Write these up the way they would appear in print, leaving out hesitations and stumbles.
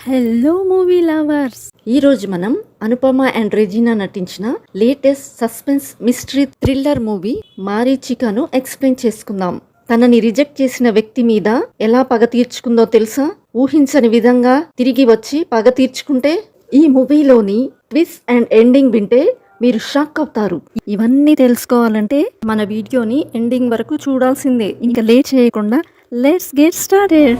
Hello movie lovers, ఈరోజు మనం Anupama and Regina నటించిన latest suspense mystery thriller movie మారీచికను ఎక్స్ప్లెయిన్ చేసుకుందాం. తనని రిజెక్ట్ చేసిన వ్యక్తి మీద ఎలా పగ తీర్చుకుందో తెలుసా? ఊహించని విధంగా తిరిగి వచ్చి పగ తీర్చుకుంటే ఈ మూవీలోని ట్విస్ట్ అండ్ ఎండింగ్ వింటే మీరు షాక్ అవుతారు. ఇవన్నీ తెలుసుకోవాలంటే మన వీడియోని ఎండింగ్ వరకు చూడాల్సిందే. ఇంకా లేట్ చేయకుండా let's get started.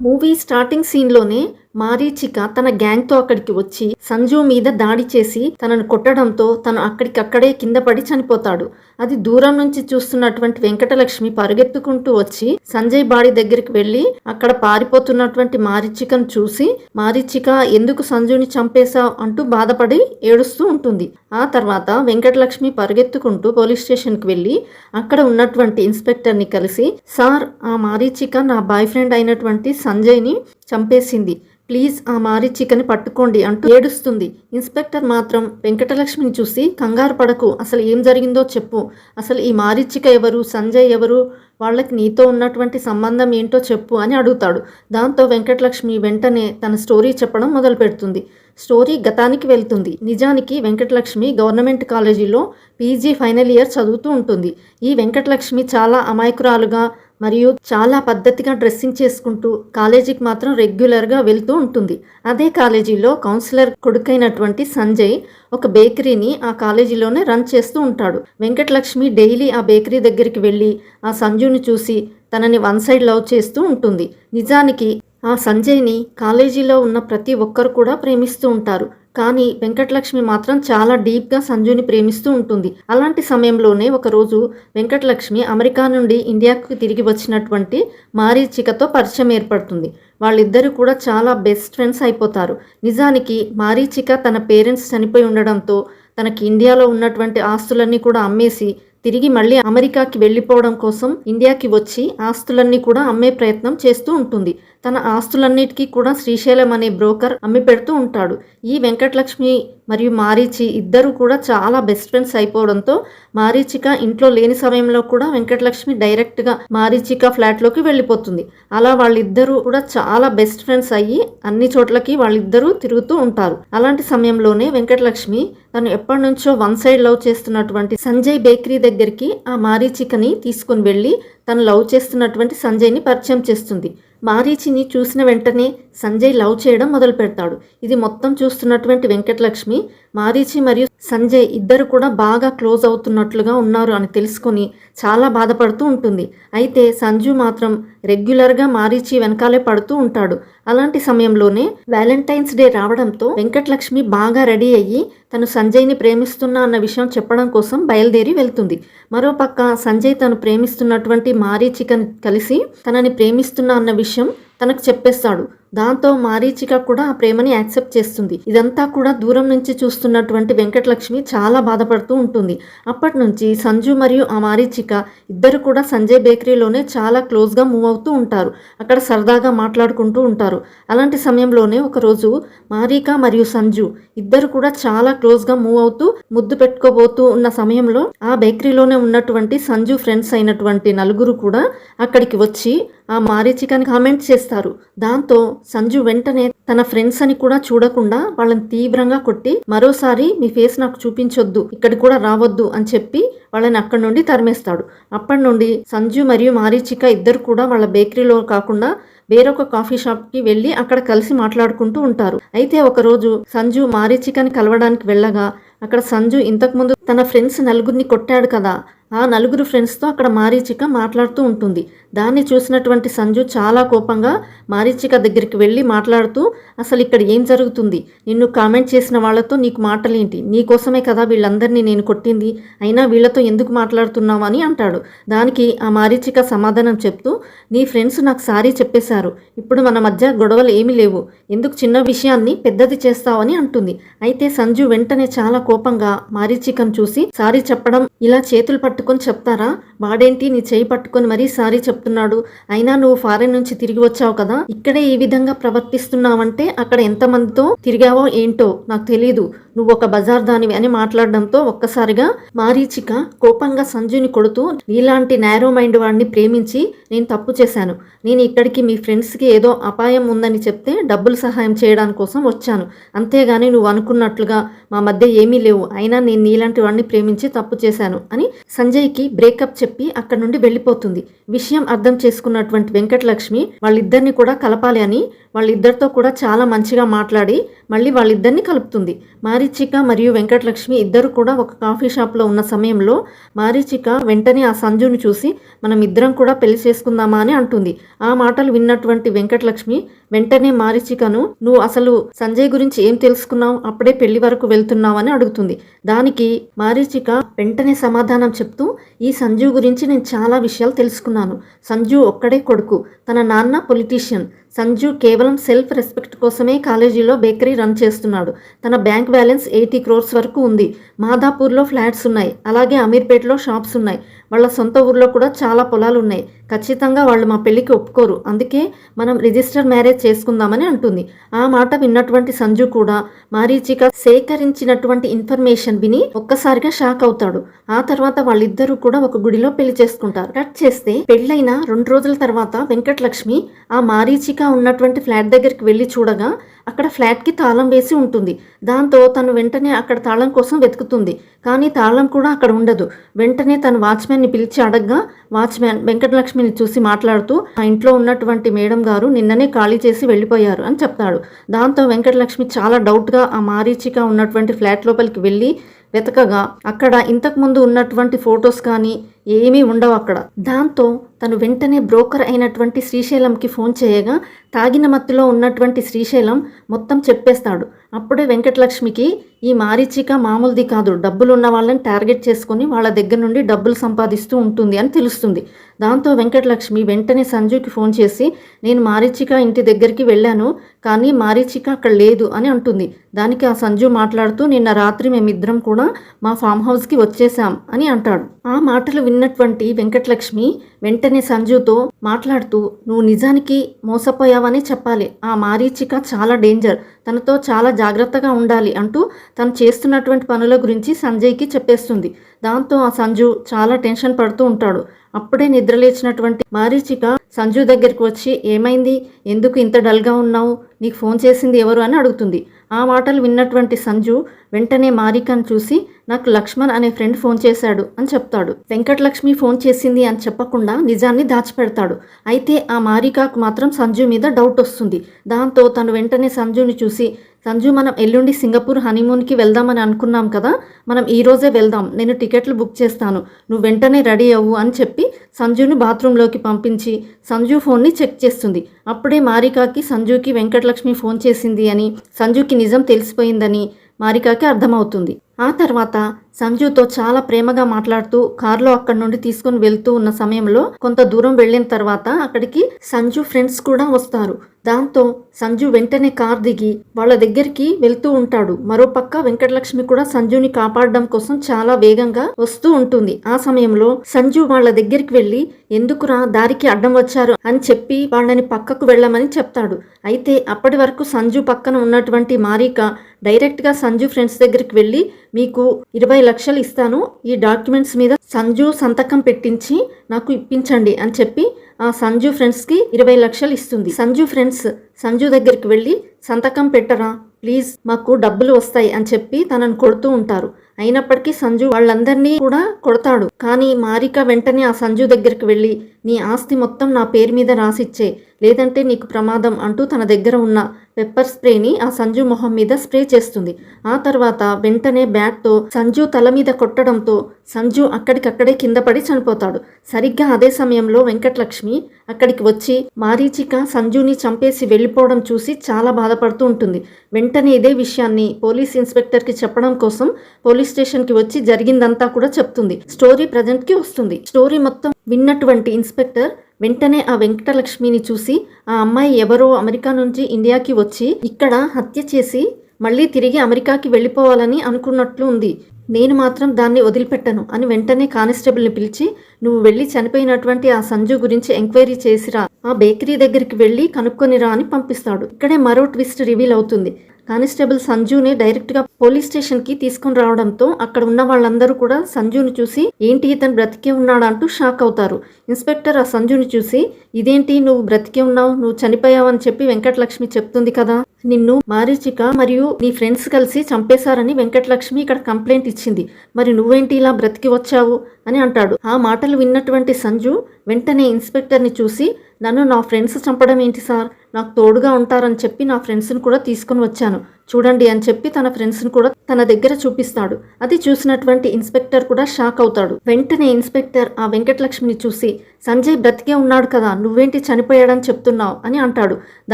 Movie starting సీన్లోనే మారీచిక తన గ్యాంగ్తో అక్కడికి వచ్చి సంజు మీద దాడి చేసి తనను కొట్టడంతో తను అక్కడికక్కడే కింద పడి చనిపోతాడు. అది దూరం నుంచి చూస్తున్నటువంటి వెంకటలక్ష్మి పరుగెత్తుకుంటూ వచ్చి సంజయ్ బాడీ దగ్గరికి వెళ్ళి అక్కడ పారిపోతున్నటువంటి మారీచికను చూసి, మారీచిక ఎందుకు సంజుని చంపేశావు అంటూ బాధపడి ఏడుస్తూ ఉంటుంది. ఆ తర్వాత వెంకటలక్ష్మి పరుగెత్తుకుంటూ పోలీస్ స్టేషన్కి వెళ్ళి అక్కడ ఉన్నటువంటి ఇన్స్పెక్టర్ని కలిసి, సార్, ఆ మారీచిక నా బాయ్ ఫ్రెండ్ అయినటువంటి సంజయ్ని చంపేసింది, ప్లీజ్ ఆ మారీచికని పట్టుకోండి అంటూ ఏడుస్తుంది. ఇన్స్పెక్టర్ మాత్రం వెంకటలక్ష్మిని చూసి, కంగారు పడకు, అసలు ఏం జరిగిందో చెప్పు, అసలు ఈ మారీచిక ఎవరు, సంజయ్ ఎవరు, వాళ్ళకి నీతో ఉన్నటువంటి సంబంధం ఏంటో చెప్పు అని అడుగుతాడు. దాంతో వెంకటలక్ష్మి వెంటనే తన స్టోరీ చెప్పడం మొదలు పెడుతుంది. స్టోరీ గతానికి వెళ్తుంది. నిజానికి వెంకటలక్ష్మి గవర్నమెంట్ కాలేజీలో పీజీ ఫైనల్ ఇయర్ చదువుతూ ఉంటుంది. ఈ వెంకటలక్ష్మి చాలా అమాయకురాలుగా మరియు చాలా పద్ధతిగా డ్రెస్సింగ్ చేసుకుంటూ కాలేజీకి మాత్రం రెగ్యులర్గా వెళ్తూ ఉంటుంది. అదే కాలేజీలో కౌన్సిలర్ కొడుకైనటువంటి సంజయ్ ఒక బేకరీని ఆ కాలేజీలోనే రన్ చేస్తూ ఉంటాడు. వెంకటలక్ష్మి డైలీ ఆ బేకరీ దగ్గరికి వెళ్ళి ఆ సంజుని చూసి తనని వన్ సైడ్ లవ్ చేస్తూ ఉంటుంది. నిజానికి ఆ సంజయ్ని కాలేజీలో ఉన్న ప్రతి ఒక్కరు కూడా ప్రేమిస్తూ ఉంటారు. కానీ వెంకటలక్ష్మి మాత్రం చాలా డీప్గా సంజుని ప్రేమిస్తూ ఉంటుంది. అలాంటి సమయంలోనే ఒకరోజు వెంకటలక్ష్మి అమెరికా నుండి ఇండియాకు తిరిగి వచ్చినటువంటి మారీచికతో పరిచయం ఏర్పడుతుంది. వాళ్ళిద్దరూ కూడా చాలా బెస్ట్ ఫ్రెండ్స్ అయిపోతారు. నిజానికి మారీచిక తన పేరెంట్స్ చనిపోయి ఉండడంతో తనకి ఇండియాలో ఉన్నటువంటి ఆస్తులన్నీ కూడా అమ్మేసి తిరిగి మళ్ళీ అమెరికాకి వెళ్ళిపోవడం కోసం ఇండియాకి వచ్చి ఆస్తులన్నీ కూడా అమ్మే ప్రయత్నం చేస్తూ ఉంటుంది. తన ఆస్తులన్నిటికీ కూడా శ్రీశైలం అనే బ్రోకర్ అమ్మి పెడుతూ ఉంటాడు. ఈ వెంకటలక్ష్మి మరియు మారీచి ఇద్దరు కూడా చాలా బెస్ట్ ఫ్రెండ్స్ అయిపోవడంతో మారీచిక ఇంట్లో లేని సమయంలో కూడా వెంకటలక్ష్మి డైరెక్ట్గా మారీచిక ఫ్లాట్లోకి వెళ్ళిపోతుంది. అలా వాళ్ళిద్దరూ కూడా చాలా బెస్ట్ ఫ్రెండ్స్ అయ్యి అన్ని చోట్లకి వాళ్ళిద్దరూ తిరుగుతూ ఉంటారు. అలాంటి సమయంలోనే వెంకటలక్ష్మి తను ఎప్పటి నుంచో వన్ సైడ్ లవ్ చేస్తున్నటువంటి సంజయ్ బేకరీ దగ్గరికి ఆ మారీచికని తీసుకుని వెళ్ళి తను లవ్ చేస్తున్నటువంటి సంజయ్ని పరిచయం చేస్తుంది. మారీచిని చూసిన వెంటనే సంజయ్ లవ్ చేయడం మొదలు పెడతాడు. ఇది మొత్తం చూస్తున్నటువంటి వెంకటలక్ష్మి మారీచి మరియు సంజయ్ ఇద్దరు కూడా బాగా క్లోజ్ అవుతున్నట్లుగా ఉన్నారు అని తెలుసుకొని చాలా బాధపడుతూ ఉంటుంది. అయితే సంజు మాత్రం రెగ్యులర్గా మారీచి వెనకాలే పడుతూ ఉంటాడు. అలాంటి సమయంలోనే వ్యాలంటైన్స్ డే రావడంతో వెంకటలక్ష్మి బాగా రెడీ అయ్యి తను సంజయ్ని ప్రేమిస్తున్నా అన్న విషయం చెప్పడం కోసం బయలుదేరి వెళ్తుంది. మరోపక్క సంజయ్ తను ప్రేమిస్తున్నటువంటి మారీచికని కలిసి తనని ప్రేమిస్తున్నా అన్న విషయం తనకు చెప్పేస్తాడు. దాంతో మారీచిక కూడా ఆ ప్రేమని యాక్సెప్ట్ చేస్తుంది. ఇదంతా కూడా దూరం నుంచి చూస్తున్నటువంటి వెంకటలక్ష్మి చాలా బాధపడుతూ ఉంటుంది. అప్పటి నుంచి సంజు మరియు ఆ మారీచిక ఇద్దరు కూడా సంజయ్ బేకరీలోనే చాలా క్లోజ్గా మూవ్ అవుతూ ఉంటారు. అక్కడ సరదాగా మాట్లాడుకుంటూ ఉంటారు. అలాంటి సమయంలోనే ఒకరోజు మారీక మరియు సంజు ఇద్దరు కూడా చాలా క్లోజ్గా మూవ్ అవుతూ ముద్దు పెట్టుకోబోతూ ఉన్న సమయంలో ఆ బేకరీలోనే ఉన్నటువంటి సంజు ఫ్రెండ్స్ అయినటువంటి నలుగురు కూడా అక్కడికి వచ్చి ఆ మారీచికని కామెంట్ చేస్తారు. దాంతో సంజు వెంటనే తన ఫ్రెండ్స్ అని కూడా చూడకుండా వాళ్ళని తీవ్రంగా కొట్టి, మరోసారి మీ ఫేస్ నాకు చూపించొద్దు, ఇక్కడ కూడా రావద్దు అని చెప్పి వాళ్ళని అక్కడి నుండి తరిమేస్తాడు. అప్పటి నుండి సంజు మరియు మారీచిక ఇద్దరు కూడా వాళ్ళ బేకరీలో కాకుండా వేరొక కాఫీ షాప్కి వెళ్ళి అక్కడ కలిసి మాట్లాడుకుంటూ ఉంటారు. అయితే ఒకరోజు సంజు మారీచికని కలవడానికి వెళ్ళగా అక్కడ సంజు ఇంతకుముందు తన ఫ్రెండ్స్ నలుగురిని కొట్టాడు కదా, ఆ నలుగురు ఫ్రెండ్స్తో అక్కడ మారీచిక మాట్లాడుతూ ఉంటుంది. దాన్ని చూసినటువంటి సంజు చాలా కోపంగా మారీచిక దగ్గరికి వెళ్ళి మాట్లాడుతూ, అసలు ఇక్కడ ఏం జరుగుతుంది, నిన్ను కామెంట్ చేసిన వాళ్ళతో నీకు మాటలేంటి, నీకోసమే కదా వీళ్ళందరినీ నేను కొట్టింది, అయినా వీళ్ళతో ఎందుకు మాట్లాడుతున్నావు అని అంటాడు. దానికి ఆ మారీచిక సమాధానం చెప్తూ, నీ ఫ్రెండ్స్ నాకు సారీ చెప్పేశారు, ఇప్పుడు మన మధ్య గొడవలు ఏమీ లేవు, ఎందుకు చిన్న విషయాన్ని పెద్దది చేస్తావని అంటుంది. అయితే సంజు వెంటనే చాలా కోపంగా మారీచికను చూసి, సారీ చెప్పడం ఇలా చేతులు పట్టుకొని చెప్తారా, వాడేంటి నీ చేయి పట్టుకొని మరీ సారీ చెప్తున్నాడు, అయినా నువ్వు ఫారెన్ నుంచి తిరిగి వచ్చావు కదా, ఇక్కడే ఈ విధంగా ప్రవర్తిస్తున్నావంటే అక్కడ ఎంతమందితో తిరిగావో ఏంటో నాకు తెలీదు, నువ్వు ఒక బజార్ దానివి అని మాట్లాడడంతో ఒక్కసారిగా మారీచిక కోపంగా సంజుని కొడుతూ, నీలాంటి నేరో మైండ్ వాడిని ప్రేమించి నేను తప్పు చేశాను. నేను ఇక్కడికి మీ ఫ్రెండ్స్కి ఏదో అపాయం ఉందని చెప్తే డబ్బులు సహాయం చేయడానికి కోసం వచ్చాను. అంతేగాని నువ్వు అనుకున్నట్లుగా మా మధ్య ఏమీ లేవు. అయినా నేను నీలాంటి వాడిని ప్రేమించి తప్పు చేశాను అని సంజయ్కి బ్రేకప్ చెప్పి అక్కడి నుండి వెళ్ళిపోతుంది. విషయం అర్థం చేసుకున్నటువంటి వెంకటలక్ష్మి వాళ్ళిద్దరిని కూడా కలపాలి అని వాళ్ళిద్దరితో కూడా చాలా మంచిగా మాట్లాడి మళ్ళీ వాళ్ళిద్దరిని కలుపుతుంది. మారీచిక మరియు వెంకటలక్ష్మి ఇద్దరు కూడా ఒక కాఫీ షాప్లో ఉన్న సమయంలో మారీచిక వెంటనే ఆ సంజుని చూసి మనం ఇద్దరం కూడా పెళ్లి చేసుకుందామా అని అంటుంది. ఆ మాటలు విన్నటువంటి వెంకటలక్ష్మి వెంటనే మారీచికను, నువ్వు అసలు సంజయ్ గురించి ఏం తెలుసుకున్నావు, అప్పుడే పెళ్లి వరకు వెళ్తున్నావు అని అడుగుతుంది. దానికి మారీచిక వెంటనే సమాధానం చెప్తూ, ఈ సంజు గురించి నేను చాలా విషయాలు తెలుసుకున్నాను. సంజు ఒక్కడే కొడుకు, తన నాన్న పొలిటీషియన్. సంజు కేవలం సెల్ఫ్ రెస్పెక్ట్ కోసమే కాలేజీలో బేకరీ రన్ చేస్తున్నాడు. తన బ్యాంక్ బ్యాలెన్స్ 80 crores వరకు ఉంది. మాదాపూర్లో ఫ్లాట్స్ ఉన్నాయి, అలాగే అమీర్పేటలో షాప్స్ ఉన్నాయి. వాళ్ళ సొంత ఊర్లో కూడా చాలా పొలాలు ఉన్నాయి. ఖచ్చితంగా వాళ్ళు మా పెళ్లికి ఒప్పుకోరు, అందుకే మనం రిజిస్టర్ మ్యారేజ్ చేసుకుందామని అంటుంది. ఆ మాట విన్నటువంటి సంజు కూడా మారీచిక సేకరించినటువంటి ఇన్ఫర్మేషన్ విని ఒక్కసారిగా షాక్ అవుతాడు. ఆ తర్వాత వాళ్ళిద్దరూ కూడా ఒక గుడిలో పెళ్లి చేసుకుంటారు. కట్ చేస్తే పెళ్ళైన 2 రోజుల తర్వాత వెంకటలక్ష్మి ఆ మారీచిక ఉన్నటువంటి ఫ్లాట్ దగ్గరికి వెళ్ళి చూడగా అక్కడ ఫ్లాట్కి తాళం వేసి ఉంటుంది. దాంతో తను వెంటనే అక్కడ తాళం కోసం వెతుకుతుంది. కానీ తాళం కూడా అక్కడ ఉండదు. వెంటనే తను వాచ్మెన్ని పిలిచి అడగగా వాచ్మెన్ వెంకటలక్ష్మిని చూసి మాట్లాడుతూ, ఆ ఇంట్లో ఉన్నటువంటి మేడం గారు నిన్ననే ఖాళీ చేసి వెళ్ళిపోయారు అని చెప్తాడు. దాంతో వెంకటలక్ష్మి చాలా డౌట్గా ఆ మారీచిక ఉన్నటువంటి ఫ్లాట్ లోపలికి వెళ్ళి వెతకగా అక్కడ ఇంతకుముందు ఉన్నటువంటి ఫొటోస్ కానీ ఏమీ ఉండవు అక్కడ. దాంతో తను వెంటనే బ్రోకర్ అయినటువంటి శ్రీశైలంకి ఫోన్ చేయగా తాగిన మత్తులో ఉన్నటువంటి శ్రీశైలం మొత్తం చెప్పేస్తాడు. అప్పుడే వెంకటలక్ష్మికి ఈ మారీచిక మామూలుది కాదు, డబ్బులు ఉన్న వాళ్ళని టార్గెట్ చేసుకొని వాళ్ళ దగ్గర నుండి డబ్బులు సంపాదిస్తూ ఉంటుంది అని తెలుస్తుంది. దాంతో వెంకటలక్ష్మి వెంటనే సంజుకి ఫోన్ చేసి, నేను మారీచిక ఇంటి దగ్గరికి వెళ్ళాను, కానీ మారీచిక అక్కడ లేదు అని అంటుంది. దానికి ఆ సంజు మాట్లాడుతూ, నిన్న రాత్రి మేమిద్దరం కూడా మా ఫామ్ హౌస్కి వచ్చేసాం అని అంటాడు. ఆ మాటలు విన్నటువంటి వెంకటలక్ష్మి వెంటనే సంజుతో మాట్లాడుతూ, నువ్వు నిజానికి మోసపోయావని చెప్పాలి. ఆ మారీచిక చాలా డేంజర్, తనతో చాలా జాగ్రత్తగా ఉండాలి అంటూ తను చేస్తున్నటువంటి పనుల గురించి సంజయ్కి చెప్పేస్తుంది. దాంతో ఆ సంజు చాలా టెన్షన్ పడుతూ ఉంటాడు. అప్పుడే నిద్రలేచినటువంటి మారీచిక సంజు దగ్గరికి వచ్చి, ఏమైంది, ఎందుకు ఇంత డల్గా ఉన్నావు, నీకు ఫోన్ చేసింది ఎవరు అని అడుగుతుంది. ఆ మాటలు విన్నటువంటి సంజు వెంటనే మారికను చూసి, నాకు లక్ష్మణ్ అనే ఫ్రెండ్ ఫోన్ చేశాడు అని చెప్తాడు. వెంకటలక్ష్మి ఫోన్ చేసింది అని చెప్పకుండా నిజాన్ని దాచిపెడతాడు. అయితే ఆ మారికాకు మాత్రం సంజు మీద డౌట్ వస్తుంది. దాంతో తను వెంటనే సంజుని చూసి, సంజు మనం ఎల్లుండి సింగపూర్ హనీమూన్కి వెళ్దామని అనుకున్నాం కదా, మనం ఈ రోజే వెళ్దాం, నేను టికెట్లు బుక్ చేస్తాను, నువ్వు వెంటనే రెడీ అవ్వు అని చెప్పి సంజుని బాత్రూంలోకి పంపించి సంజు ఫోన్ని చెక్ చేస్తుంది. అప్పుడే మారికాకి సంజుకి వెంకటలక్ష్మి ఫోన్ చేసింది అని, సంజుకి నిజం తెలిసిపోయిందని మారికాకి అర్థమవుతుంది. ఆ తర్వాత సంజుతో చాలా ప్రేమగా మాట్లాడుతూ కారులో అక్కడి నుండి తీసుకుని వెళ్తూ ఉన్న సమయంలో కొంత దూరం వెళ్ళిన తర్వాత అక్కడికి సంజు ఫ్రెండ్స్ కూడా వస్తారు. దాంతో సంజు వెంటనే కార్ దిగి వాళ్ళ దగ్గరికి వెళ్తూ ఉంటాడు. మరోపక్క వెంకటలక్ష్మి కూడా సంజుని కాపాడడం కోసం చాలా వేగంగా వస్తూ ఉంటుంది. ఆ సమయంలో సంజు వాళ్ళ దగ్గరికి వెళ్ళి, ఎందుకురా దారికి అడ్డం వచ్చారు అని చెప్పి వాళ్ళని పక్కకు వెళ్ళమని చెప్తాడు. అయితే అప్పటి వరకు సంజు పక్కన ఉన్నటువంటి మారిక డైరెక్ట్గా సంజు ఫ్రెండ్స్ దగ్గరికి వెళ్ళి, మీకు 20 లక్షలు ఇస్తాను, ఈ డాక్యుమెంట్స్ మీద సంజు సంతకం పెట్టించి నాకు ఇప్పించండి అని చెప్పి ఆ సంజు ఫ్రెండ్స్కి 20 లక్షలు ఇస్తుంది. సంజు ఫ్రెండ్స్ సంజు దగ్గరికి వెళ్ళి, సంతకం పెట్టరా ప్లీజ్, మాకు డబ్బులు వస్తాయి అని చెప్పి తనను కొడుతూ ఉంటారు. అయినప్పటికీ సంజు వాళ్ళందరినీ కూడా కొడతాడు. కానీ మారిక వెంటనే ఆ సంజు దగ్గరికి వెళ్ళి, నీ ఆస్తి మొత్తం నా పేరు మీద రాసిచ్చే, లేదంటే నీకు ప్రమాదం అంటూ తన దగ్గర ఉన్న పెప్పర్ స్ప్రేని ఆ సంజు మొహం మీద స్ప్రే చేస్తుంది. ఆ తర్వాత వెంటనే బ్యాట్తో సంజు తల మీద కొట్టడంతో సంజు అక్కడికక్కడే కింద పడి చనిపోతాడు. సరిగ్గా అదే సమయంలో వెంకటలక్ష్మి అక్కడికి వచ్చి మారీచిక సంజుని చంపేసి వెళ్ళిపోవడం చూసి చాలా బాధపడుతూ ఉంటుంది. వెంటనే ఇదే విషయాన్ని పోలీస్ ఇన్స్పెక్టర్కి చెప్పడం కోసం పోలీస్ స్టేషన్కి వచ్చి జరిగిందంతా కూడా చెప్తుంది. స్టోరీ ప్రజెంట్కి వస్తుంది. స్టోరీ మొత్తం విన్నటువంటి ఇన్స్పెక్టర్ వెంటనే ఆ వెంకటలక్ష్మిని చూసి, ఆ అమ్మాయి ఎవరో అమెరికా నుంచి ఇండియాకి వచ్చి ఇక్కడ హత్య చేసి మళ్ళీ తిరిగి అమెరికాకి వెళ్ళిపోవాలని అనుకున్నట్లు ఉంది, నేను మాత్రం దాన్ని వదిలిపెట్టను అని వెంటనే కానిస్టేబుల్ని పిలిచి నువ్వు వెళ్ళి చనిపోయినటువంటి ఆ సంజు గురించి ఎంక్వైరీ చేసిరా, ఆ బేకరీ దగ్గరికి వెళ్ళి కనుక్కొనిరా అని పంపిస్తాడు. ఇక్కడే మరో ట్విస్ట్ రివీల్ అవుతుంది. కానిస్టేబుల్ సంజుని డైరెక్ట్గా పోలీస్ స్టేషన్కి తీసుకుని రావడంతో అక్కడ ఉన్న వాళ్ళందరూ కూడా సంజుని చూసి ఏంటి ఇతను బ్రతికే ఉన్నాడా అంటూ షాక్ అవుతారు. ఇన్స్పెక్టర్ ఆ సంజుని చూసి ఇదేంటి నువ్వు బ్రతికే ఉన్నావు, నువ్వు చనిపోయావని చెప్పి వెంకటలక్ష్మి చెప్తుంది కదా, నిన్ను మారీచిక మరియు నీ ఫ్రెండ్స్ కలిసి చంపేశారని వెంకటలక్ష్మి ఇక్కడ కంప్లైంట్ ఇచ్చింది, మరి నువ్వేంటి ఇలా బ్రతికి వచ్చావు అని అంటాడు. ఆ మాటలు విన్నటువంటి సంజు వెంటనే ఇన్స్పెక్టర్ని చూసి నన్ను నా ఫ్రెండ్స్ చంపడం ఏంటి సార్, నాకు తోడుగా ఉంటారని చెప్పి నా ఫ్రెండ్స్ని కూడా తీసుకుని వచ్చాను చూడండి అని చెప్పి తన ఫ్రెండ్స్ని కూడా తన దగ్గర చూపిస్తాడు. అది చూసినటువంటి ఇన్స్పెక్టర్ కూడా షాక్ అవుతాడు. వెంటనే ఇన్స్పెక్టర్ ఆ వెంకటలక్ష్మిని చూసి సంజయ్ బ్రతికే ఉన్నాడు కదా, నువ్వేంటి చనిపోయాడని చెప్తున్నావు అని అంటాడు.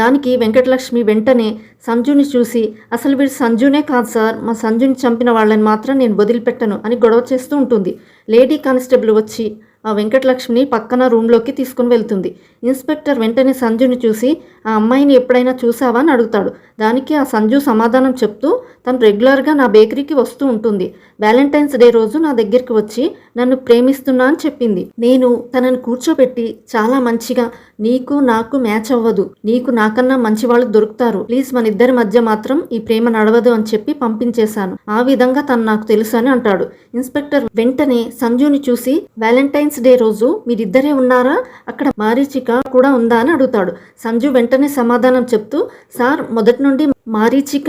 దానికి వెంకటలక్ష్మి వెంటనే సంజుని చూసి అసలు వీడు సంజునే కాదు సార్, మా సంజుని చంపిన వాళ్ళని మాత్రం నేను వదిలిపెట్టను అని గొడవ చేస్తూ ఉంటుంది. లేడీ కానిస్టేబుల్ వచ్చి ఆ వెంకటలక్ష్మిని పక్కన రూమ్లోకి తీసుకుని వెళ్తుంది. ఇన్స్పెక్టర్ వెంటనే సంజుని చూసి ఆ అమ్మాయిని ఎప్పుడైనా చూసావా అని అడుగుతాడు. దానికి ఆ సంజు సమాధానం చెప్తూ తను రెగ్యులర్గా నా బేకరీకి వస్తూ ఉంటుంది, వ్యాలంటైన్స్ డే రోజు నా దగ్గరికి వచ్చి నన్ను ప్రేమిస్తున్నా అని చెప్పింది. నేను తనని కూర్చోబెట్టి చాలా మంచిగా నీకు నాకు మ్యాచ్ అవ్వదు, నీకు నాకన్నా మంచి వాళ్ళు దొరుకుతారు, ప్లీజ్ మన ఇద్దరి మధ్య మాత్రం ఈ ప్రేమ నడవదు అని చెప్పి పంపించేశాను, ఆ విధంగా తను నాకు తెలుసు అని అంటాడు. ఇన్స్పెక్టర్ వెంటనే సంజుని చూసి వ్యాలంటైన్స్ డే రోజు మీరిద్దరే ఉన్నారా, అక్కడ మారీచిక కూడా ఉందా అని అడుగుతాడు. సంజు వెంటనే సమాధానం చెప్తూ సార్ మొదటి నుండి మారీచిక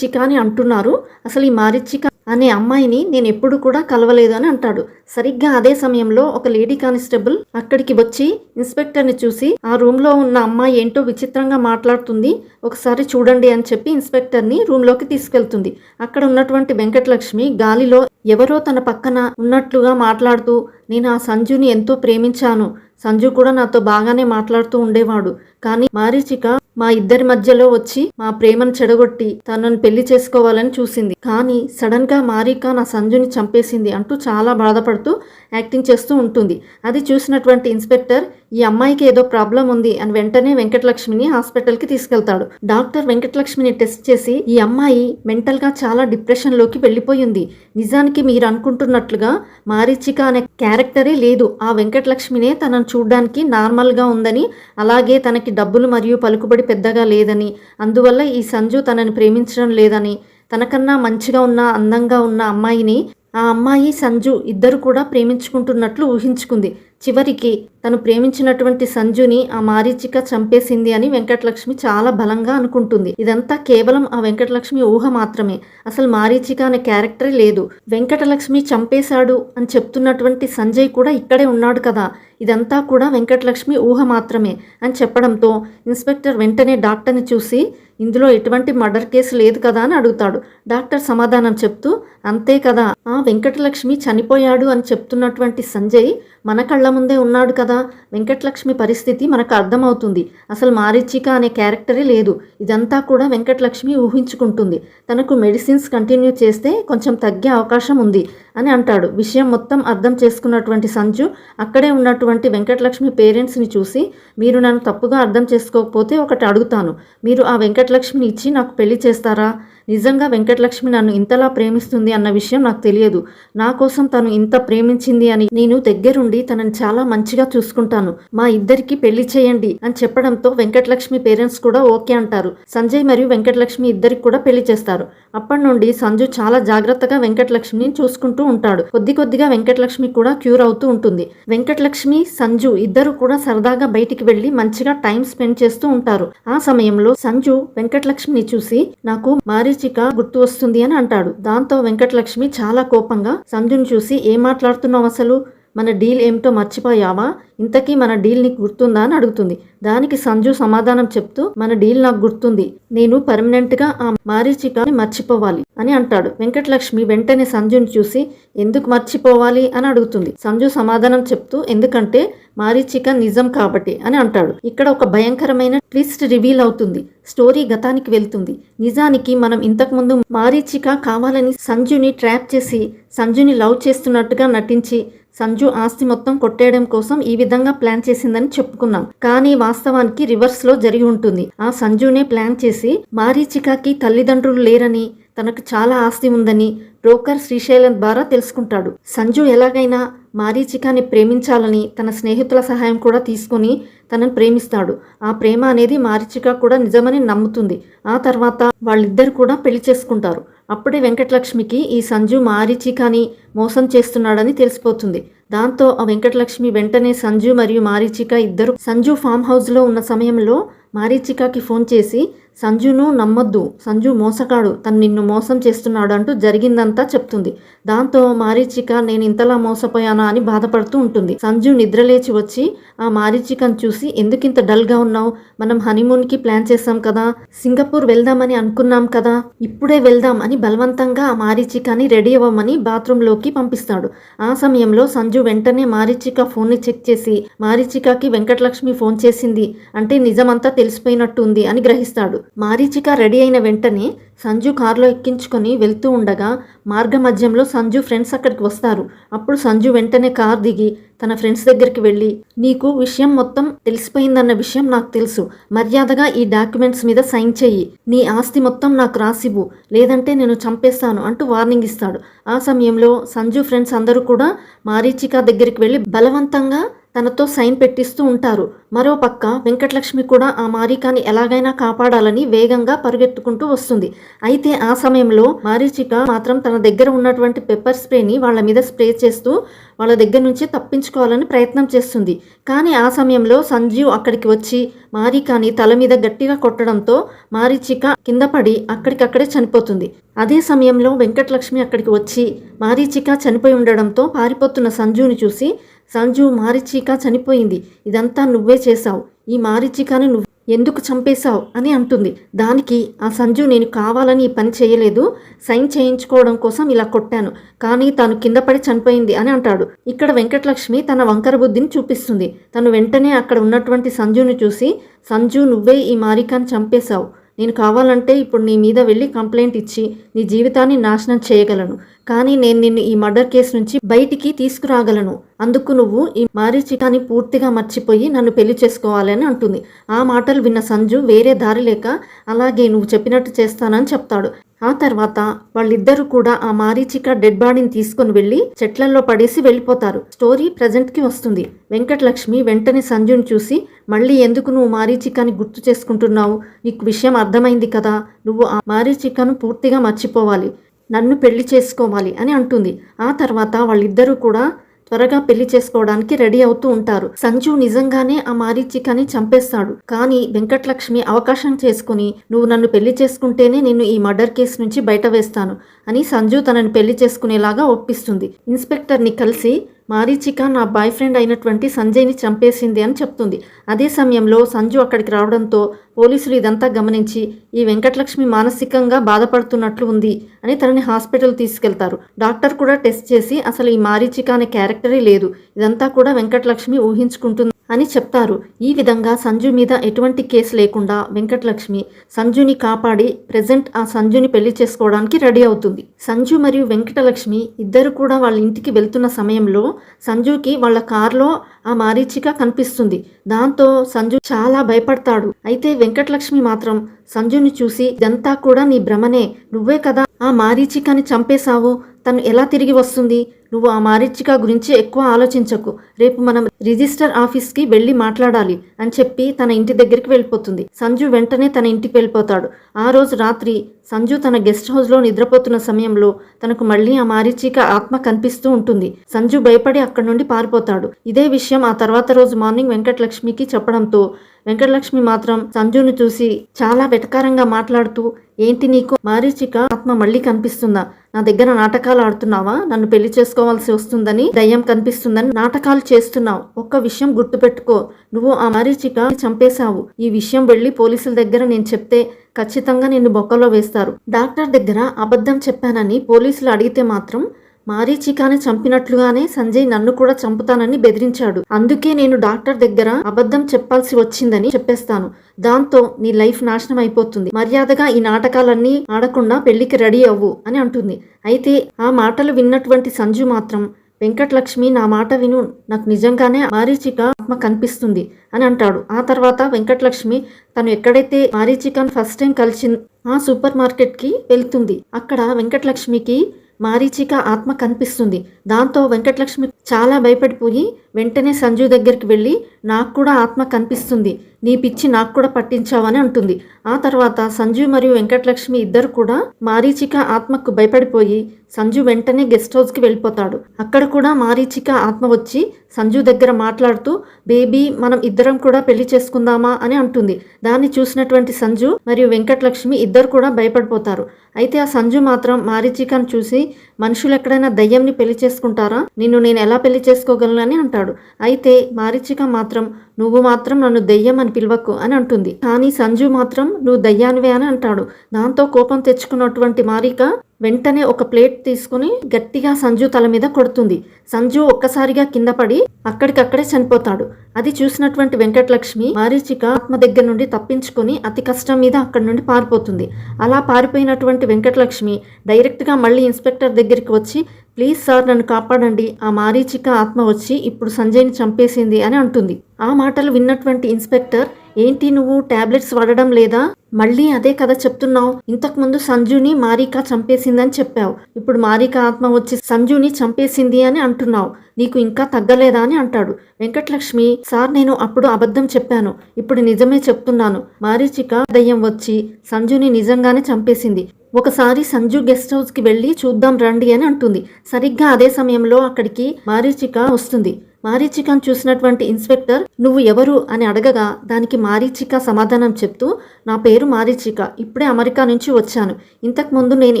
అని అంటున్నారు, అసలు ఈ మారీచిక అనే అమ్మాయిని నేను ఎప్పుడు కూడా కలవలేదు అని అంటాడు. సరిగ్గా అదే సమయంలో ఒక లేడీ కానిస్టేబుల్ అక్కడికి వచ్చి ఇన్స్పెక్టర్ని చూసి ఆ రూమ్లో ఉన్న అమ్మాయి ఏంటో విచిత్రంగా మాట్లాడుతుంది, ఒకసారి చూడండి అని చెప్పి ఇన్స్పెక్టర్ని రూమ్లోకి తీసుకెళ్తుంది. అక్కడ ఉన్నటువంటి వెంకటలక్ష్మి గాలిలో ఎవరో తన పక్కన ఉన్నట్లుగా మాట్లాడుతూ నేను ఆ సంజుని ఎంతో ప్రేమించాను, సంజు కూడా నాతో బాగానే మాట్లాడుతూ ఉండేవాడు, కానీ మారీచిక మా ఇద్దరి మధ్యలో వచ్చి మా ప్రేమను చెడగొట్టి తనను పెళ్లి చేసుకోవాలని చూసింది, కానీ సడన్ గా మారిక నా సంజుని చంపేసింది అంటూ చాలా బాధపడుతూ యాక్టింగ్ చేస్తూ ఉంటుంది. అది చూసినటువంటి ఇన్స్పెక్టర్ ఈ అమ్మాయికి ఏదో ప్రాబ్లం ఉంది అని వెంటనే వెంకటలక్ష్మిని హాస్పిటల్కి తీసుకెళ్తాడు. డాక్టర్ వెంకటలక్ష్మిని టెస్ట్ చేసి ఈ అమ్మాయి మెంటల్గా చాలా డిప్రెషన్లోకి వెళ్ళిపోయింది, నిజానికి మీరు అనుకుంటున్నట్లుగా మారీచిక అనే క్యారెక్టరే లేదు, ఆ వెంకటలక్ష్మినే తనను చూడడానికి నార్మల్గా ఉందని, అలాగే తనకి డబ్బులు మరియు పలుకుబడి పెద్దగా లేదని, అందువల్ల ఈ సంజు తనని ప్రేమించడం లేదని, తనకన్నా మంచిగా ఉన్న అందంగా ఉన్న అమ్మాయిని ఆ అమ్మాయి సంజు ఇద్దరు కూడా ప్రేమించుకుంటున్నట్లు ఊహించుకుంది. చివరికి తను ప్రేమించినటువంటి సంజుని ఆ మారీచిక చంపేసింది అని వెంకటలక్ష్మి చాలా బలంగా అనుకుంటుంది. ఇదంతా కేవలం ఆ వెంకటలక్ష్మి ఊహ మాత్రమే, అసలు మారీచిక అనే క్యారెక్టరే లేదు. వెంకటలక్ష్మి చంపేశాడు అని చెప్తున్నటువంటి సంజయ్ కూడా ఇక్కడే ఉన్నాడు కదా, ఇదంతా కూడా వెంకటలక్ష్మి ఊహ మాత్రమే అని చెప్పడంతో ఇన్స్పెక్టర్ వెంటనే డాక్టర్ని చూసి ఇందులో ఎటువంటి మర్డర్ కేసు లేదు కదా అని అడుగుతాడు. డాక్టర్ సమాధానం చెప్తూ అంతే కదా, ఆ వెంకటలక్ష్మి చనిపోయాడు అని చెప్తున్నటువంటి సంజయ్ మన కళ్ళ ముందే ఉన్నాడు కదా, వెంకటలక్ష్మి పరిస్థితి మనకు అర్థమవుతుంది, అసలు మారీచిక అనే క్యారెక్టరే లేదు, ఇదంతా కూడా వెంకటలక్ష్మి ఊహించుకుంటుంది, తనకు మెడిసిన్స్ కంటిన్యూ చేస్తే కొంచెం తగ్గే అవకాశం ఉంది అని అంటాడు. విషయం మొత్తం అర్థం చేసుకున్నటువంటి సంజు అక్కడే ఉన్నటువంటి వెంకటలక్ష్మి పేరెంట్స్ని చూసి మీరు నన్ను తప్పుగా అర్థం చేసుకోకపోతే ఒకటి అడుగుతాను, మీరు ఆ వెంకటలక్ష్మిని ఇచ్చి నాకు పెళ్లి చేస్తారా, నిజంగా వెంకటలక్ష్మి నన్ను ఇంతలా ప్రేమిస్తుంది అన్న విషయం నాకు తెలియదు, నా కోసం తను ఇంత ప్రేమించింది అని నేను దగ్గరుండి తనని చాలా మంచిగా చూసుకుంటాను, మా ఇద్దరికి పెళ్లి చేయండి అని చెప్పడంతో వెంకటలక్ష్మి పేరెంట్స్ కూడా ఓకే అంటారు. సంజయ్ మరియు వెంకటలక్ష్మి ఇద్దరికి కూడా పెళ్లి చేస్తారు. అప్పటి నుండి సంజు చాలా జాగ్రత్తగా వెంకటలక్ష్మిని చూసుకుంటూ ఉంటాడు. కొద్దిగా వెంకటలక్ష్మి కూడా క్యూర్ అవుతూ ఉంటుంది. వెంకటలక్ష్మి సంజు ఇద్దరు కూడా సరదాగా బయటికి వెళ్లి మంచిగా టైం స్పెండ్ చేస్తూ ఉంటారు. ఆ సమయంలో సంజు వెంకటలక్ష్మిని చూసి నాకు మారీచిక గుర్తు వస్తుంది అని అంటాడు. దాంతో వెంకటలక్ష్మి చాలా కోపంగా సంజుని చూసి ఏం మాట్లాడుతున్నావు, అసలు మన డీల్ ఏమిటో మర్చిపోయావా, ఇంతకీ మన డీల్ నీకు గుర్తుందా అని అడుగుతుంది. దానికి సంజు సమాధానం చెప్తూ మన డీల్ నాకు గుర్తుంది, నేను పర్మనెంట్గా ఆ మారీచికని మర్చిపోవాలి అని అంటాడు. వెంకటలక్ష్మి వెంటనే సంజుని చూసి ఎందుకు మర్చిపోవాలి అని అడుగుతుంది. సంజు సమాధానం చెప్తూ ఎందుకంటే మారీచిక నిజం కాబట్టి అని అంటాడు. ఇక్కడ ఒక భయంకరమైన ట్విస్ట్ రివీల్ అవుతుంది. స్టోరీ గతానికి వెళ్తుంది. నిజానికి మనం ఇంతకుముందు మారీచిక కావాలని సంజుని ట్రాప్ చేసి సంజుని లవ్ చేస్తున్నట్టుగా నటించి సంజు ఆస్తి మొత్తం కొట్టేయడం కోసం ఈ విధంగా ప్లాన్ చేసిందని చెప్పుకున్నాం. కానీ వాస్తవానికి రివర్స్ లో జరిగి ఉంటుంది. ఆ సంజునే ప్లాన్ చేసి మారీచికకి తల్లిదండ్రులు లేరని, తనకు చాలా ఆస్తి ఉందని బ్రోకర్ శ్రీశైలం ద్వారా తెలుసుకుంటాడు. సంజు ఎలాగైనా మారీచికాని ప్రేమించాలని తన స్నేహితుల సహాయం కూడా తీసుకొని తనను ప్రేమిస్తాడు. ఆ ప్రేమ అనేది మారీచిక కూడా నిజమని నమ్ముతుంది. ఆ తర్వాత వాళ్ళిద్దరు కూడా పెళ్లి చేసుకుంటారు. అప్పుడే వెంకటలక్ష్మికి ఈ సంజు మారీచికాని మోసం చేస్తున్నాడని తెలిసిపోతుంది. దాంతో ఆ వెంకటలక్ష్మి వెంటనే సంజు మరియు మారీచిక ఇద్దరు సంజు ఫామ్ హౌస్లో ఉన్న సమయంలో మారీచికకి ఫోన్ చేసి సంజును నమ్మొద్దు, సంజు మోసగాడు, తను నిన్ను మోసం చేస్తున్నాడు అంటూ జరిగిందంతా చెప్తుంది. దాంతో మారీచిక నేను ఇంతలా మోసపోయానా అని బాధపడుతూ ఉంటుంది. సంజు నిద్రలేచి వచ్చి ఆ మారీచికను చూసి ఎందుకింత డల్గా ఉన్నావు, మనం హనీమూన్కి ప్లాన్ చేసాం కదా, సింగపూర్ వెళ్దామని అనుకున్నాం కదా, ఇప్పుడే వెళ్దాం అని బలవంతంగా ఆ మారీచికని రెడీ అవ్వమని బాత్రూంలోకి పంపిస్తాడు. ఆ సమయంలో సంజు వెంటనే మారీచిక ఫోన్ని చెక్ చేసి మారీచికకి వెంకటలక్ష్మి ఫోన్ చేసింది అంటే నిజమంతా తెలిసిపోయినట్టు ఉంది అని గ్రహిస్తాడు. మారీచిక రెడీ అయిన వెంటనే సంజు కారులో ఎక్కించుకొని వెళ్తూ ఉండగా మార్గ మధ్యంలో సంజు ఫ్రెండ్స్ అక్కడికి వస్తారు. అప్పుడు సంజు వెంటనే కార్ దిగి తన ఫ్రెండ్స్ దగ్గరికి వెళ్ళి నీకు విషయం మొత్తం తెలిసిపోయిందన్న విషయం నాకు తెలుసు, మర్యాదగా ఈ డాక్యుమెంట్స్ మీద సైన్ చెయ్యి, నీ ఆస్తి మొత్తం నాకు రాసివ్వు, లేదంటే నేను చంపేస్తాను అంటూ వార్నింగ్ ఇస్తాడు. ఆ సమయంలో సంజు ఫ్రెండ్స్ అందరూ కూడా మారీచిక దగ్గరికి వెళ్ళి బలవంతంగా తనతో సైన్ పెట్టిస్తూ ఉంటారు. మరో పక్క వెంకటలక్ష్మి కూడా ఆ మారీకాని ఎలాగైనా కాపాడాలని వేగంగా పరుగెత్తుకుంటూ వస్తుంది. అయితే ఆ సమయంలో మారీచిక మాత్రం తన దగ్గర ఉన్నటువంటి పెప్పర్ స్ప్రేని వాళ్ళ మీద స్ప్రే చేస్తూ వాళ్ళ దగ్గర నుంచి తప్పించుకోవాలని ప్రయత్నం చేస్తుంది. కానీ ఆ సమయంలో సంజీవ్ అక్కడికి వచ్చి మారీకాని తల మీద గట్టిగా కొట్టడంతో మారీచిక కింద పడి అక్కడికక్కడే చనిపోతుంది. అదే సమయంలో వెంకటలక్ష్మి అక్కడికి వచ్చి మారీచిక చనిపోయి ఉండడంతో పారిపోతున్న సంజుని చూసి సంజు మారీచిక చనిపోయింది, ఇదంతా నువ్వే చేశావు, ఈ మారీచికని నువ్వు ఎందుకు చంపేశావు అని అంటుంది. దానికి ఆ సంజు నేను కావాలని ఈ పని చేయలేదు, సైన్ చేయించుకోవడం కోసం ఇలా కొట్టాను, కానీ తను కింద పడి చనిపోయింది అని అంటాడు. ఇక్కడ వెంకటలక్ష్మి తన వంకర బుద్ధిని చూపిస్తుంది. తను వెంటనే అక్కడ ఉన్నటువంటి సంజుని చూసి సంజు నువ్వే ఈ మారీకాని చంపేశావు, నేను కావాలంటే ఇప్పుడు నీ మీద వెళ్ళి కంప్లైంట్ ఇచ్చి నీ జీవితాన్ని నాశనం చేయగలను, కానీ నేను నిన్ను ఈ మర్డర్ కేసు నుంచి బయటికి తీసుకురాగలను, అందుకు నువ్వు ఈ మారీచికని పూర్తిగా మర్చిపోయి నన్ను పెళ్లి చేసుకోవాలని అంటుంది. ఆ మాటలు విన్న సంజు వేరే దారి లేక అలాగే నువ్వు చెప్పినట్టు చేస్తానని చెప్తాడు. ఆ తర్వాత వాళ్ళిద్దరూ కూడా ఆ మారీచిక డెడ్ బాడీని తీసుకుని వెళ్ళి చెట్లల్లో పడేసి వెళ్ళిపోతారు. స్టోరీ ప్రజెంట్కి వస్తుంది. వెంకటలక్ష్మి వెంటనే సంజుని చూసి మళ్ళీ ఎందుకు నువ్వు మారీచికని గుర్తు చేసుకుంటున్నావు, నీకు విషయం అర్థమైంది కదా, నువ్వు ఆ మారీచికను పూర్తిగా మర్చిపోవాలి, నన్ను పెళ్లి చేసుకోవాలి అని అంటుంది. ఆ తర్వాత వాళ్ళిద్దరూ కూడా త్వరగా పెళ్లి చేసుకోవడానికి రెడీ అవుతూ ఉంటారు. సంజు నిజంగానే ఆ మారీచికని చంపేస్తాడు. కానీ వెంకటలక్ష్మి అవకాశం చేసుకుని నువ్వు నన్ను పెళ్లి చేసుకుంటేనే నిన్ను ఈ మర్డర్ కేసు నుంచి బయట వేస్తాను అని సంజు తనని పెళ్లి చేసుకునేలాగా ఒప్పిస్తుంది. ఇన్స్పెక్టర్ని కలిసి మారీచిక నా బాయ్ ఫ్రెండ్ అయినటువంటి సంజయ్ని చంపేసింది అని చెప్తుంది. అదే సమయంలో సంజు అక్కడికి రావడంతో పోలీసులు ఇదంతా గమనించి ఈ వెంకటలక్ష్మి మానసికంగా బాధపడుతున్నట్లు ఉంది అని తనని హాస్పిటల్ తీసుకెళ్తారు. డాక్టర్ కూడా టెస్ట్ చేసి అసలు ఈ మారీచిక అనే క్యారెక్టరే లేదు, ఇదంతా కూడా వెంకటలక్ష్మి ఊహించుకుంటుంది అని చెప్తారు. ఈ విధంగా సంజు మీద ఎటువంటి కేసు లేకుండా వెంకటలక్ష్మి సంజుని కాపాడి ప్రెజెంట్ ఆ సంజుని పెళ్లి చేసుకోవడానికి రెడీ అవుతుంది. సంజు మరియు వెంకటలక్ష్మి ఇద్దరు కూడా వాళ్ళ ఇంటికి వెళ్తున్న సమయంలో సంజుకి వాళ్ళ కార్లో ఆ మారీచిక కనిపిస్తుంది. దాంతో సంజు చాలా భయపడతాడు. అయితే వెంకటలక్ష్మి మాత్రం సంజుని చూసి ఇదంతా కూడా నీ భ్రమనే, నువ్వే కదా ఆ మారీచికని చంపేశావు, తను ఎలా తిరిగి వస్తుంది, నువ్వు ఆ మారీచిక గురించి ఎక్కువ ఆలోచించకు, రేపు మనం రిజిస్టర్ ఆఫీస్కి వెళ్ళి మాట్లాడాలి అని చెప్పి తన ఇంటి దగ్గరికి వెళ్ళిపోతుంది. సంజు వెంటనే తన ఇంటికి వెళ్ళిపోతాడు. ఆ రోజు రాత్రి సంజు తన గెస్ట్ హౌస్లో నిద్రపోతున్న సమయంలో తనకు మళ్ళీ ఆ మారీచిక ఆత్మ కనిపిస్తూ ఉంటుంది. సంజు భయపడి అక్కడి నుండి పారిపోతాడు. ఇదే విషయం ఆ తర్వాత రోజు మార్నింగ్ వెంకటలక్ష్మికి చెప్పడంతో వెంకటలక్ష్మి మాత్రం సంజును చూసి చాలా వెటకారంగా మాట్లాడుతూ ఏంటి నీకు మారీచిక ఆత్మ మళ్ళీ కనిపిస్తుందా, నా దగ్గర నాటకాలు ఆడుతున్నావా, నన్ను పెళ్లి చేసుకోవాల్సి వస్తుందని దయ్యం కనిపిస్తుందని నాటకాలు చేస్తున్నావు, ఒక్క విషయం గుర్తుపెట్టుకో, నువ్వు ఆ మారీచిక చంపేశావు, ఈ విషయం వెళ్ళి పోలీసుల దగ్గర నేను చెప్తే ఖచ్చితంగా నిన్ను బొక్కలో వేస్తారు. డాక్టర్ దగ్గర అబద్ధం చెప్పానని పోలీసులు అడిగితే మాత్రం మారీచికని చంపినట్లుగానే సంజయ్ నన్ను కూడా చంపుతానని బెదిరించాడు, అందుకే నేను డాక్టర్ దగ్గర అబద్ధం చెప్పాల్సి వచ్చిందని చెప్పేస్తాను, దాంతో నీ లైఫ్ నాశనం అయిపోతుంది, మర్యాదగా ఈ నాటకాలన్నీ ఆడకుండా పెళ్లికి రెడీ అవ్వు అని అంటుంది. అయితే ఆ మాటలు విన్నటువంటి సంజు మాత్రం వెంకటలక్ష్మి నా మాట విను, నాకు నిజంగానే మారీచిక ఆత్మ కనిపిస్తుంది అని అంటాడు. ఆ తర్వాత వెంకటలక్ష్మి తను ఎక్కడైతే మారీచికను ఫస్ట్ టైం కలిసి ఆ సూపర్ మార్కెట్కి వెళ్తుంది. అక్కడ వెంకటలక్ష్మికి మారీచిక ఆత్మ కనిపిస్తుంది. దాంతో వెంకటలక్ష్మి చాలా భయపడిపోయి వెంటనే సంజు దగ్గరికి వెళ్ళి నాకు కూడా ఆత్మ కనిపిస్తుంది, నీ పిచ్చి నాకు కూడా పట్టించావని అంటుంది. ఆ తర్వాత సంజు మరియు వెంకటలక్ష్మి ఇద్దరు కూడా మారీచిక ఆత్మకు భయపడిపోయి సంజు వెంటనే గెస్ట్ హౌస్కి వెళ్ళిపోతాడు. అక్కడ కూడా మారీచిక ఆత్మ వచ్చి సంజు దగ్గర మాట్లాడుతూ బేబీ మనం ఇద్దరం కూడా పెళ్లి చేసుకుందామా అని అంటుంది. దాన్ని చూసినటువంటి సంజు మరియు వెంకటలక్ష్మి ఇద్దరు కూడా భయపడిపోతారు. అయితే ఆ సంజు మాత్రం మారీచికను చూసి మనుషులు ఎక్కడైనా దయ్యంని పెళ్లి చేసుకుంటారా, నిన్ను నేను ఎలా పెళ్లి చేసుకోగలను అని అంటాడు. అయితే మారీచిక మాత్రం నువ్వు మాత్రం నన్ను దయ్యం అని పిలవకు అని అంటుంది. కానీ సంజు మాత్రం నువ్వు దయ్యానివే అని అంటాడు. దాంతో కోపం తెచ్చుకున్నటువంటి మారిక వెంటనే ఒక ప్లేట్ తీసుకుని గట్టిగా సంజు తల మీద కొడుతుంది. సంజు ఒక్కసారిగా కింద పడి అక్కడికక్కడే చనిపోతాడు. అది చూసినటువంటి వెంకటలక్ష్మి మారీచిక ఆత్మ దగ్గర నుండి తప్పించుకొని అతి కష్టం మీద అక్కడి నుండి పారిపోతుంది. అలా పారిపోయినటువంటి వెంకటలక్ష్మి డైరెక్ట్గా మళ్ళీ ఇన్స్పెక్టర్ దగ్గరికి వచ్చి ప్లీజ్ సార్ నన్ను కాపాడండి, ఆ మారీచిక ఆత్మ వచ్చి ఇప్పుడు సంజయ్ని చంపేసింది అని అంటుంది. ఆ మాటలు విన్నటువంటి ఇన్స్పెక్టర్ ఏంటి నువ్వు టాబ్లెట్స్ వాడడం లేదా, మళ్ళీ అదే కథ చెప్తున్నావు, ఇంతకుముందు సంజుని మారిక చంపేసిందని చెప్పావు, ఇప్పుడు మారిక ఆత్మ వచ్చి సంజుని చంపేసింది అని అంటున్నావు, నీకు ఇంకా తగ్గలేదా అని అంటాడు. వెంకటలక్ష్మి సార్ నేను అప్పుడు అబద్ధం చెప్పాను, ఇప్పుడు నిజమే చెప్తున్నాను, మారీచిక దయ్యం వచ్చి సంజుని నిజంగానే చంపేసింది, ఒకసారి సంజు గెస్ట్ హౌస్కి వెళ్ళి చూద్దాం రండి అని అంటుంది. సరిగ్గా అదే సమయంలో అక్కడికి మారీచిక వస్తుంది. మారీచికను చూసినటువంటి ఇన్స్పెక్టర్ నువ్వు ఎవరు అని అడగగా దానికి మారీచిక సమాధానం చెప్తూ నా పేరు మారీచిక, ఇప్పుడే అమెరికా నుంచి వచ్చాను, ఇంతకుముందు నేను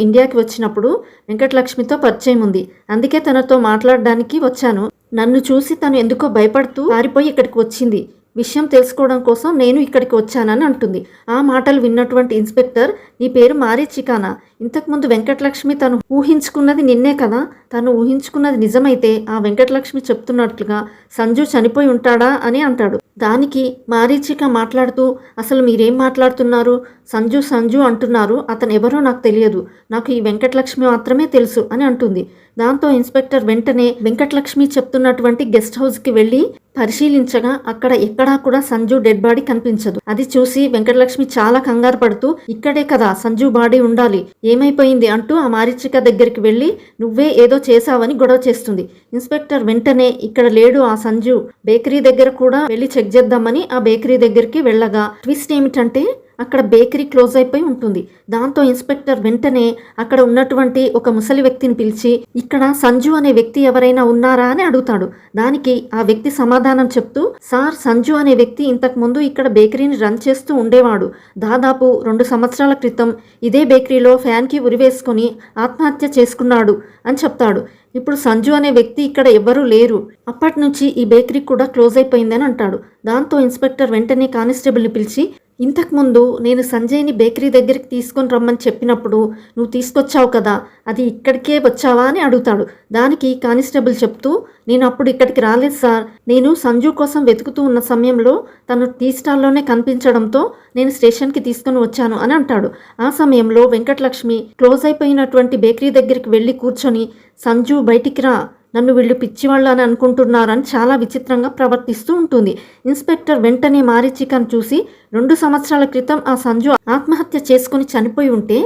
ఇండియాకి వచ్చినప్పుడు వెంకటలక్ష్మితో పరిచయం ఉంది, అందుకే తనతో మాట్లాడడానికి వచ్చాను, నన్ను చూసి తను ఎందుకో భయపడుతూ పారిపోయి ఇక్కడికి వచ్చింది, విషయం తెలుసుకోవడం కోసం నేను ఇక్కడికి వచ్చానని అంటుంది. ఆ మాటలు విన్నటువంటి ఇన్స్పెక్టర్ నీ పేరు మారీచికానా, ఇంతకుముందు వెంకటలక్ష్మి తను ఊహించుకున్నది నిన్నే కదా, తను ఊహించుకున్నది నిజమైతే ఆ వెంకటలక్ష్మి చెప్తున్నట్లుగా సంజు చనిపోయి ఉంటాడా అని అంటాడు. దానికి మారీచిక మాట్లాడుతూ అసలు మీరేం మాట్లాడుతున్నారు, సంజు సంజు అంటున్నారు, అతను ఎవరో నాకు తెలియదు, నాకు ఈ వెంకటలక్ష్మి మాత్రమే తెలుసు అని అంటుంది. దాంతో ఇన్స్పెక్టర్ వెంటనే వెంకటలక్ష్మి చెప్తున్నటువంటి గెస్ట్ హౌస్కి వెళ్ళి పరిశీలించగా అక్కడ ఎక్కడా కూడా సంజు డెడ్ బాడీ కనిపించదు. అది చూసి వెంకటలక్ష్మి చాలా కంగారు పడుతూ ఇక్కడే కదా సంజు బాడీ ఉండాలి, ఏమైపోయింది అంటూ ఆ మారీచిక దగ్గరికి వెళ్ళి నువ్వే ఏదో చేశావని గొడవ చేస్తుంది. ఇన్స్పెక్టర్ వెంటనే ఇక్కడ లేడు ఆ సంజు, బేకరీ దగ్గర కూడా వెళ్ళి చెక్ చేద్దామని ఆ బేకరీ దగ్గరికి వెళ్ళగా ట్విస్ట్ ఏమిటంటే అక్కడ బేకరీ క్లోజ్ అయిపోయి ఉంటుంది. దాంతో ఇన్స్పెక్టర్ వెంటనే అక్కడ ఉన్నటువంటి ఒక ముసలి వ్యక్తిని పిలిచి ఇక్కడ సంజు అనే వ్యక్తి ఎవరైనా ఉన్నారా అని అడుగుతాడు. దానికి ఆ వ్యక్తి సమాధానం చెప్తూ సార్ సంజు అనే వ్యక్తి ఇంతకు ముందు ఇక్కడ బేకరీని రన్ చేస్తూ ఉండేవాడు, దాదాపు 2 సంవత్సరాల క్రితం ఇదే బేకరీలో ఫ్యాన్కి ఉరివేసుకొని ఆత్మహత్య చేసుకున్నాడు అని చెప్తాడు. ఇప్పుడు సంజు అనే వ్యక్తి ఇక్కడ ఎవ్వరూ లేరు, అప్పటి నుంచి ఈ బేకరీ కూడా క్లోజ్ అయిపోయిందని అంటాడు. దాంతో ఇన్స్పెక్టర్ వెంటనే కానిస్టేబుల్ని పిలిచి ఇంతకుముందు నేను సంజయ్ని బేకరీ దగ్గరికి తీసుకొని రమ్మని చెప్పినప్పుడు నువ్వు తీసుకొచ్చావు కదా, అది ఇక్కడికే వచ్చావా అని అడుగుతాడు. దానికి కానిస్టేబుల్ చెప్తూ నేను అప్పుడు ఇక్కడికి రాలేదు సార్, నేను సంజు కోసం వెతుకుతూ ఉన్న సమయంలో తను టీ స్టాల్లోనే కనిపించడంతో నేను స్టేషన్కి తీసుకొని వచ్చాను అని అంటాడు. ఆ సమయంలో వెంకటలక్ష్మి క్లోజ్ అయిపోయినటువంటి బేకరీ దగ్గరికి వెళ్ళి కూర్చొని సంజు బయటికి రా, నన్ను వీళ్ళు పిచ్చివాళ్ళు అని అనుకుంటున్నారని చాలా విచిత్రంగా ప్రవర్తిస్తూ ఉంటుంది. ఇన్స్పెక్టర్ వెంటనే మారీచికను చూసి 2 సంవత్సరాల క్రితం ఆ సంజు ఆత్మహత్య చేసుకుని చనిపోయి ఉంటే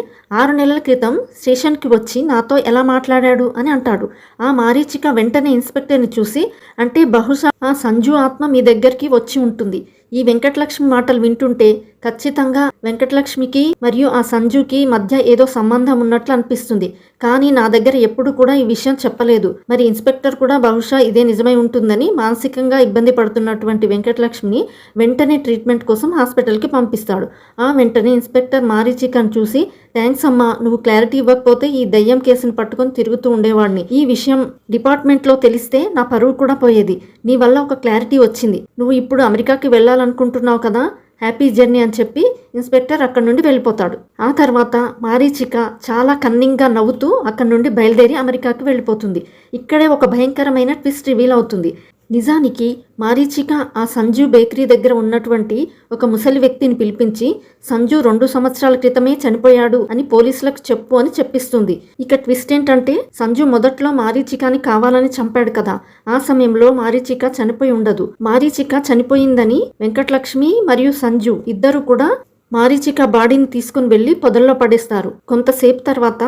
6 నెలల క్రితం స్టేషన్కి వచ్చి నాతో ఎలా మాట్లాడాడు అని అంటాడు. ఆ మారీచిక వెంటనే ఇన్స్పెక్టర్ని చూసి అంటే బహుశా ఆ సంజు ఆత్మ మీ దగ్గరికి వచ్చి ఉంటుంది, ఈ వెంకటలక్ష్మి మాటలు వింటుంటే ఖచ్చితంగా వెంకటలక్ష్మికి మరియు ఆ సంజుకి మధ్య ఏదో సంబంధం ఉన్నట్లు అనిపిస్తుంది, కానీ నా దగ్గర ఎప్పుడు కూడా ఈ విషయం చెప్పలేదు, మరి ఇన్స్పెక్టర్ కూడా బహుశా ఇదే నిజమై ఉంటుందని మానసికంగా ఇబ్బంది పడుతున్నటువంటి వెంకటలక్ష్మిని వెంటనే ట్రీట్మెంట్ కోసం హాస్పిటల్కి పంపిస్తాడు. ఆ వెంటనే ఇన్స్పెక్టర్ మారీచికను చూసి థ్యాంక్స్ అమ్మా, నువ్వు క్లారిటీ ఇవ్వకపోతే ఈ దయ్యం కేసును పట్టుకొని తిరుగుతూ ఉండేవాడిని, ఈ విషయం డిపార్ట్మెంట్లో తెలిస్తే నా పరువు కూడా పోయేది, నీ వల్ల ఒక క్లారిటీ వచ్చింది, నువ్వు ఇప్పుడు అమెరికాకి వెళ్ళాలనుకుంటున్నావు కదా, హ్యాపీ జర్నీ అని చెప్పి ఇన్స్పెక్టర్ అక్కడి నుండి వెళ్ళిపోతాడు. ఆ తర్వాత మారీచిక చాలా కన్నింగ్గా నవ్వుతూ అక్కడి నుండి బయలుదేరి అమెరికాకి వెళ్ళిపోతుంది. ఇక్కడే ఒక భయంకరమైన ట్విస్ట్ రివీల్ అవుతుంది. నిజానికి మారీచిక ఆ సంజు బేకరీ దగ్గర ఉన్నటువంటి ఒక ముసలి వ్యక్తిని పిలిపించి సంజు 2 సంవత్సరాల క్రితమే చనిపోయాడు అని పోలీసులకు చెప్పు అని చెప్పిస్తుంది. ఇక ట్విస్ట్ ఏంటంటే సంజు మొదట్లో మారీచికని కావాలని చంపాడు కదా, ఆ సమయంలో మారీచిక చనిపోయి ఉండదు. మారీచిక చనిపోయిందని వెంకటలక్ష్మి మరియు సంజు ఇద్దరు కూడా మారీచిక బాడీని తీసుకుని వెళ్లి పొదల్లో పడేస్తారు. కొంతసేపు తర్వాత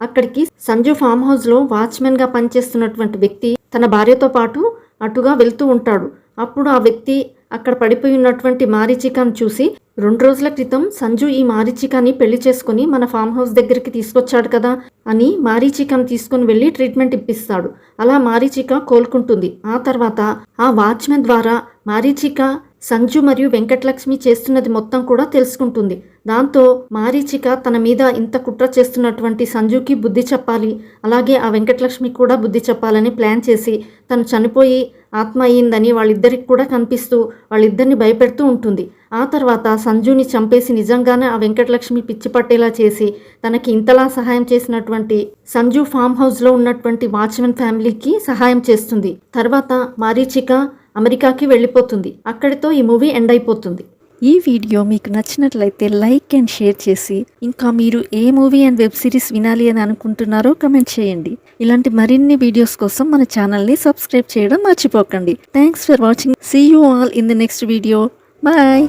అక్కడికి సంజు ఫామ్ హౌస్ లో వాచ్మెన్ గా పనిచేస్తున్నటువంటి వ్యక్తి తన భార్యతో పాటు అటుగా వెళ్తూ ఉంటాడు. అప్పుడు ఆ వ్యక్తి అక్కడ పడిపోయి ఉన్నటువంటి మారీచికను చూసి 2 రోజుల క్రితం సంజు ఈ మారీచికని పెళ్లి చేసుకుని మన ఫామ్ హౌస్ దగ్గరికి తీసుకొచ్చాడు కదా అని మారీచికను తీసుకుని వెళ్ళి ట్రీట్మెంట్ ఇప్పిస్తాడు. అలా మారీచిక కోలుకుంటుంది. ఆ తర్వాత ఆ వాచ్మెన్ ద్వారా మారీచిక సంజు మరియు వెంకటలక్ష్మి చేస్తున్నది మొత్తం కూడా తెలుసుకుంటుంది. దాంతో మారీచిక తన మీద ఇంత కుట్ర చేస్తున్నటువంటి సంజుకి బుద్ధి చెప్పాలి, అలాగే ఆ వెంకటలక్ష్మి కూడా బుద్ధి చెప్పాలని ప్లాన్ చేసి తను చనిపోయి ఆత్మ అయ్యిందని వాళ్ళిద్దరికి కూడా కనిపిస్తూ వాళ్ళిద్దరిని భయపెడుతూ ఉంటుంది. ఆ తర్వాత సంజుని చంపేసి నిజంగానే ఆ వెంకటలక్ష్మి పిచ్చి పట్టేలా చేసి తనకి ఇంతలా సహాయం చేసినటువంటి సంజు ఫామ్ హౌస్లో ఉన్నటువంటి వాచ్మెన్ ఫ్యామిలీకి సహాయం చేస్తుంది. తర్వాత మారీచిక అమెరికాకి వెళ్ళిపోతుంది. అక్కడితో ఈ మూవీ ఎండ్ అయిపోతుంది. ఈ వీడియో మీకు నచ్చినట్లయితే లైక్ అండ్ షేర్ చేసి, ఇంకా మీరు ఏ మూవీ అండ్ వెబ్ సిరీస్ వినాలి అని అనుకుంటున్నారో కమెంట్ చేయండి. ఇలాంటి మరిన్ని వీడియోస్ కోసం మన ఛానల్ని సబ్స్క్రైబ్ చేయడం మర్చిపోకండి. Thanks for watching. See you all in the next video. Bye.